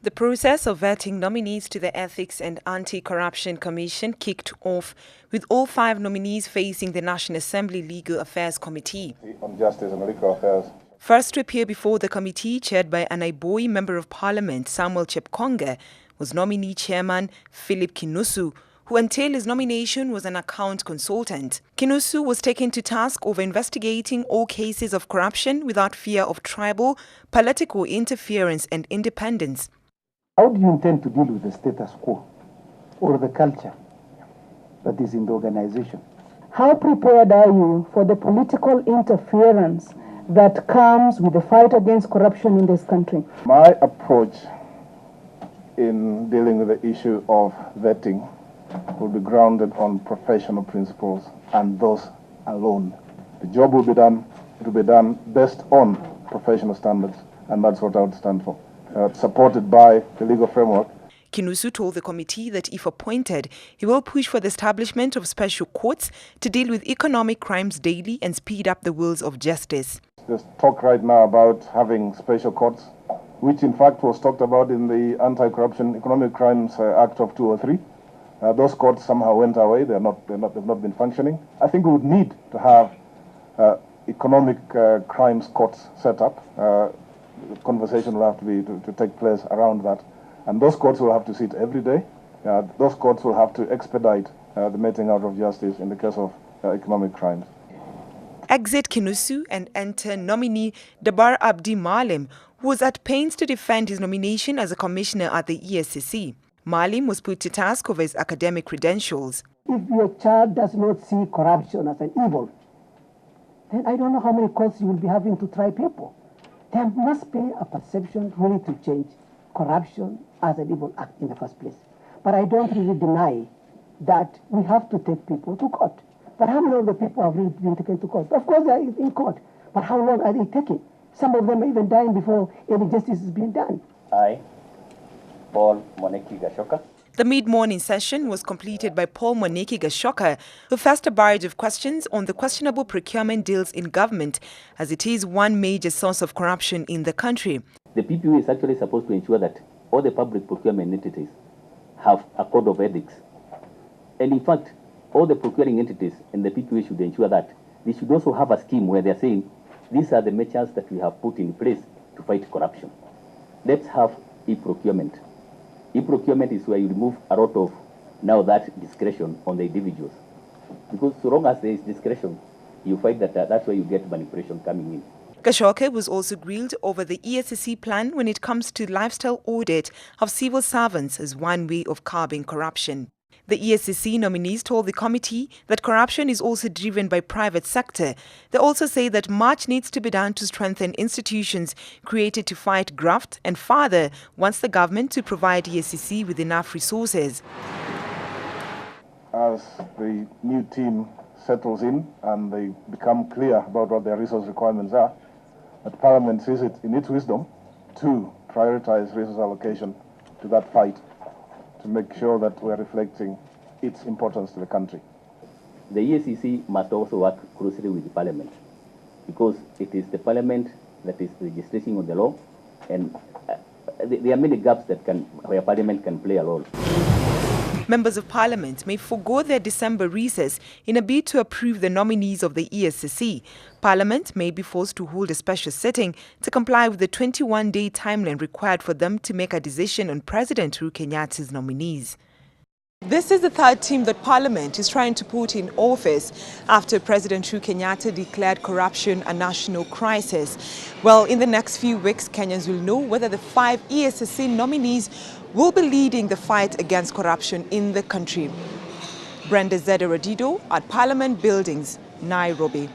The process of vetting nominees to the Ethics and Anti-Corruption Commission kicked off with all 5 nominees facing the National Assembly Legal Affairs Committee. On Justice and Legal Affairs. First to appear before the committee, chaired by Anaiboi Member of Parliament Samuel Chepkonge, was nominee chairman Phillip Kinusu, who until his nomination was an account consultant. Kinusu was taken to task over investigating all cases of corruption without fear of tribal, political interference and independence. How do you intend to deal with the status quo or the culture that is in the organization? How prepared are you for the political interference that comes with the fight against corruption in this country? My approach in dealing with the issue of vetting will be grounded on professional principles and those alone. The job will be done, it will be done based on professional standards, and that's what I would stand for, supported by the legal framework. Kinusu told the committee that if appointed, he will push for the establishment of special courts to deal with economic crimes daily and speed up the wheels of justice. There's talk right now about having special courts, which in fact was talked about in the Anti-Corruption Economic Crimes Act of 2003. Those courts somehow went away. They've not been functioning. I think we would need to have economic crimes courts set up. Conversation will have to take place around that. And those courts will have to sit every day. Those courts will have to expedite the meting out of justice in the case of economic crimes. Exit Kinusu and enter nominee Dabar Abdi Malim, who was at pains to defend his nomination as a commissioner at the EACC. Malim was put to task over his academic credentials. If your child does not see corruption as an evil, then I don't know how many courts you will be having to try people. There must be a perception really to change corruption as an evil act in the first place. But I don't really deny that we have to take people to court. But how many of the people have really been taken to court? Of course they are in court, but how long are they taken? Some of them are even dying before any justice is being done. Paul Moneki Gashoka. The mid-morning session was completed by Paul Moneki Gashoka, who faced a barrage of questions on the questionable procurement deals in government, as it is one major source of corruption in the country. The PPU is actually supposed to ensure that all the public procurement entities have a code of ethics. And in fact, all the procuring entities in the PPU should ensure that they should also have a scheme where they're saying, these are the measures that we have put in place to fight corruption. Let's have e-procurement. E-procurement is where you remove a lot of now that discretion on the individuals. Because so long as there is discretion, you find that that's where you get manipulation coming in. Gashoka was also grilled over the EACC plan when it comes to lifestyle audit of civil servants as one way of curbing corruption. The EACC nominees told the committee that corruption is also driven by private sector. They also say that much needs to be done to strengthen institutions created to fight graft and further wants the government to provide EACC with enough resources. As the new team settles in and they become clear about what their resource requirements are, that Parliament sees it in its wisdom to prioritize resource allocation to that fight, to make sure that we're reflecting its importance to the country. The EACC must also work closely with the Parliament, because it is the Parliament that is legislating on the law, and there are many gaps where Parliament can play a role. Members of Parliament may forgo their December recess in a bid to approve the nominees of the EACC. Parliament may be forced to hold a special sitting to comply with the 21-day timeline required for them to make a decision on President Uhuru Kenyatta's nominees. This is the third team that Parliament is trying to put in office after President Uhuru Kenyatta declared corruption a national crisis. Well, in the next few weeks, Kenyans will know whether the 5 EACC nominees will be leading the fight against corruption in the country. Brenda Czeda at Parliament Buildings, Nairobi.